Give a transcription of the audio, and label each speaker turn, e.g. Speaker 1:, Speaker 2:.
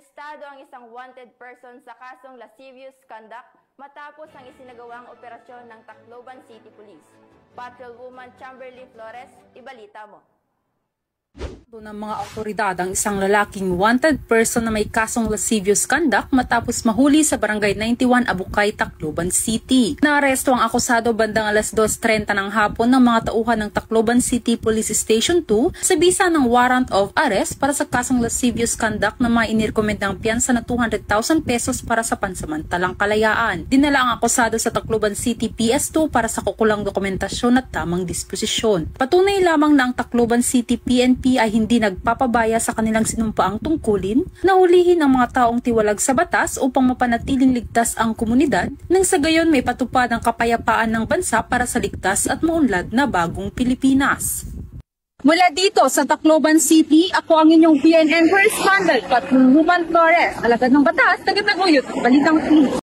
Speaker 1: Arestado ang isang wanted person sa kasong lascivious conduct matapos ang isinagawang operasyon ng Tacloban City Police. Patrolwoman Chamberly Flores, ibalita mo.
Speaker 2: Ng mga otoridad ang isang lalaking wanted person na may kasong lascivious conduct matapos mahuli sa Barangay 91 Abukay, Tacloban City. Naaresto ang akusado bandang alas 2:30 ng hapon ng mga tauhan ng Tacloban City Police Station 2 sa bisa ng warrant of arrest para sa kasong lascivious conduct na mainirekomend ng piyansa na 200,000 pesos para sa pansamantalang kalayaan. Dinala ang akusado sa Tacloban City PS2 para sa kukulang dokumentasyon at tamang disposisyon. Patunay lamang na ang Tacloban City PNP ay hindi nagpapabaya sa kanilang sinumpaang tungkulin na hulihin ang mga taong tiwalag sa batas upang mapanatiling ligtas ang komunidad nang sa gayon may patupad ang kapayapaan ng bansa para sa ligtas at maunlad na bagong Pilipinas. Mula dito sa Tacloban City, ako ang inyong PNN correspondent, Patrolwoman Flores, alagad ng batas, taga-taguyod, Balitang Police.